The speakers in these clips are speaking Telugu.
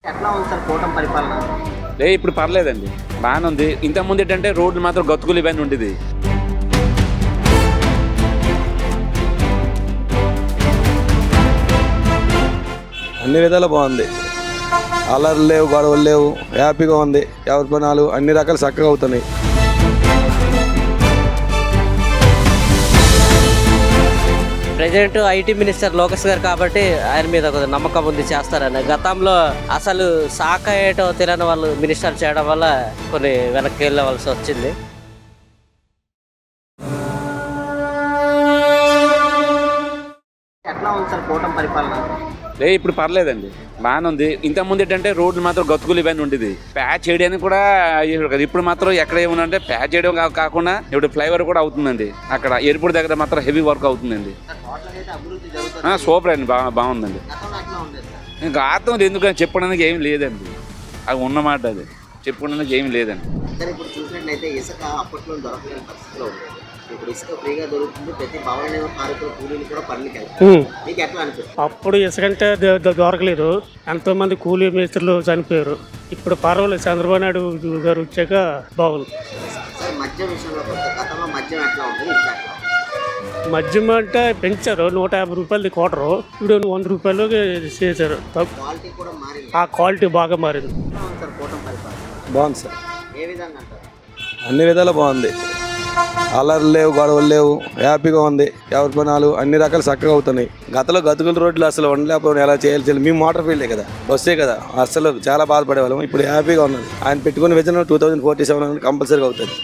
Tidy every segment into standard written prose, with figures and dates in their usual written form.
ఎట్లా ఉంది సార్ కూటమి పరిపాలన? ఇప్పుడు పర్లేదండి, బాగానే ఉంది. ఇంతకుముందు ఏంటంటే రోడ్లు మాత్రం గతుకులు ఇవన్నీ ఉండేది. అన్ని విధాలు బాగుంది. అల్లర్లు లేవు, గొడవలు లేవు, హ్యాపీగా ఉంది. ఎవరి పనాలు అన్ని రకాలు చక్కగా అవుతున్నాయి. ప్రెసిడెంట్ ఐటీ మినిస్టర్ లోకేష్ గారు కాబట్టి ఆయన మీద ఒక నమ్మకం ఉంది, చేస్తారని. గతంలో అసలు శాఖ ఏటో తెలియని వాళ్ళు మినిస్టర్ చేయడం వల్ల కొన్ని వెనక్కి వెళ్ళవలసి వచ్చింది. ఎట్లా ఉంది సార్ కూటమి పరిపాలన? ఇప్పుడు పర్లేదండి, బాగానే ఉంది. ఇంతకుముందు ఏంటంటే రోడ్లు మాత్రం గతుకులు ఇవన్నీ ఉండేది. ప్యాచ్ చేయడానికి కూడా ఇప్పుడు మాత్రం ఎక్కడ ఏముందంటే ప్యాచ్ చేయడం కాకుండా ఇప్పుడు ఫ్లైఓవర్ కూడా అవుతుందండి. అక్కడ ఎయిర్పోర్ట్ దగ్గర మాత్రం హెవీ వర్క్ అవుతుందండి. సూపర్ అండి, బాగుందండి. ఇంకా ఆత్మ ఎందుకని చెప్పడానికి ఏమి లేదండి, అది ఉన్నమాట. అది చెప్పుకోవడానికి ఏమి లేదండి. ఇప్పుడు చూసినట్లయితే ఇసుక అప్పట్లో దొరకలేని పరిస్థితిలో ఉంది. ఇప్పుడు ఇసుక ఫ్రీగా దొరుకుతుంది. ప్రతి భవన కార్మికుల కూలీలు కూడా పనులకి వెళ్తారు. మీకు ఎట్లా అనిపిస్తుంది? అప్పుడు ఇసుక అంటే దొరకలేదు, ఎంతో మంది కూలీ మేస్త్రులు చనిపోయారు. ఇప్పుడు పర్వాలేదు, చంద్రబాబు నాయుడు గారు వచ్చాక బాగుంది. సార్ మద్యం విషయంలో గతంలో మద్యం ఎట్లా ఉంది, ఇప్పుడు ఎట్లా? మద్యం అంటే పెంచారు, 150 రూపాయలది క్వార్టరు, ఇప్పుడు 100 రూపాయలు చేశారు. క్వాలిటీ కూడా మారింది. ఆ క్వాలిటీ బాగా మారింది. సార్ కూటమి పరిపాలన బాగుంది సార్, ఏ విధంగా అంటారు? అన్ని విధాలు బాగుంది. అల్లర్లు లేవు, గొడవలు లేవు, హ్యాపీగా ఉంది. ఎవరి పనాలు అన్ని రకాలు చక్కగా అవుతున్నాయి. గతంలో గతుకుల రోడ్లు అసలు ఉండలేకపోయినా ఎలా చేయాలి. మేము మోటార్ ఫీల్డే కదా, బస్సే కదా, అసలు చాలా బాధపడేవాళ్ళం. ఇప్పుడు హ్యాపీగా ఉన్నది. ఆయన పెట్టుకున్న విజన్ 2047 కంపల్సరీగా అవుతుంది.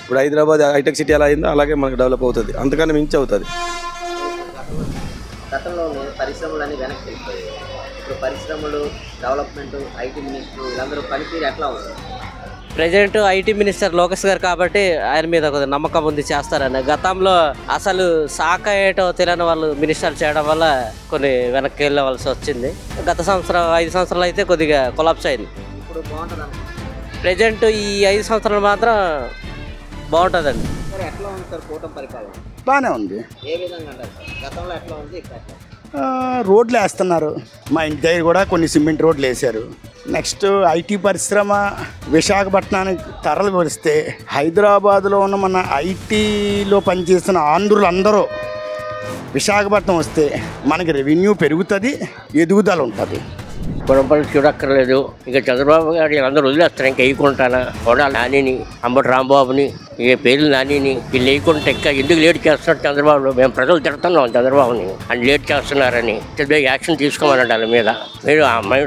ఇప్పుడు హైదరాబాద్ హైటెక్ సిటీ ఎలా అయిందో అలాగే మనకు డెవలప్ అవుతుంది, అంతకన్నా మించి అవుతుంది. గతంలో పరిశ్రమలన్నీ వెనక్కి వెళ్ళిపోయాయి. ఇప్పుడు పరిశ్రమలు, డెవలప్మెంట్, ఐటీ మినిస్టర్ వీళ్ళందరూ పనితీరు ఎట్లా ఉంది? ప్రెసిడెంట్ ఐటీ మినిస్టర్ లోకేష్ గారు కాబట్టి ఆయన మీద ఒక నమ్మకం ఉంది, చేస్తారని. గతంలో అసలు శాఖ ఏటో తెలియని వాళ్ళు మినిస్టర్ చేయడం వల్ల కొన్ని వెనక్కి వెళ్ళవలసి వచ్చింది. గత సంవత్సరం 5 సంవత్సరాలు అయితే కొద్దిగా కొలాప్స్ అయింది. ఇప్పుడు బాగుంటుంది. ప్రెసిడెంట్ ఈ 5 సంవత్సరాలు మాత్రం బాగుంటుందండి. సార్ ఎట్లా ఉంది సార్ కూటమి పరిపాలన? బాగానే ఉంది. ఏ విధంగా అంటారు సార్? గతంలో ఎట్లా ఉంది, ఇక్కడ ఎట్లా? రోడ్లు వేస్తున్నారు. మా ఇంటి దగ్గర కూడా కొన్ని సిమెంట్ రోడ్లు వేశారు. నెక్స్ట్ ఐటీ పరిశ్రమ విశాఖపట్నానికి తరలి వస్తే హైదరాబాద్లో ఉన్న మన ఐటీలో పనిచేస్తున్న ఆంధ్రులు అందరూ విశాఖపట్నం వస్తే మనకి రెవెన్యూ పెరుగుతుంది, ఎదుగుదల ఉంటుంది. పొరపాటు చూడక్కర్లేదు. ఇక చంద్రబాబు గారు అందరూ వదిలేస్తారు. ఇంకా వేయకుంటానా కొడాలి నానిని, అంబటి రాంబాబుని, ఇక పేర్లు నానిని వీళ్ళు వేయకుండా ఇంకా ఎందుకు లేట్ చేస్తున్నారు చంద్రబాబు? మేము ప్రజలు తిడుతున్నాం చంద్రబాబుని అని లేట్ చేస్తున్నారని. యాక్షన్ తీసుకోమని వాళ్ళ మీద. మీరు అమ్మాయి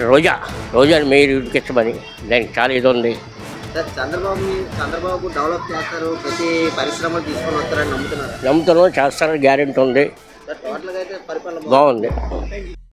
రోజాని మీరు ఇచ్చమని దానికి చాలా ఇది ఉంది. సార్ చంద్రబాబు డెవలప్ చేస్తారు, ప్రతి పరిశ్రమలు తీసుకొని వస్తారని నమ్ముతున్నారు. నమ్ముతున్నాం, చేస్తారని గ్యారెంటీ ఉంది. సార్ టోటల్గా అయితే పరిపాలన బాగుంది.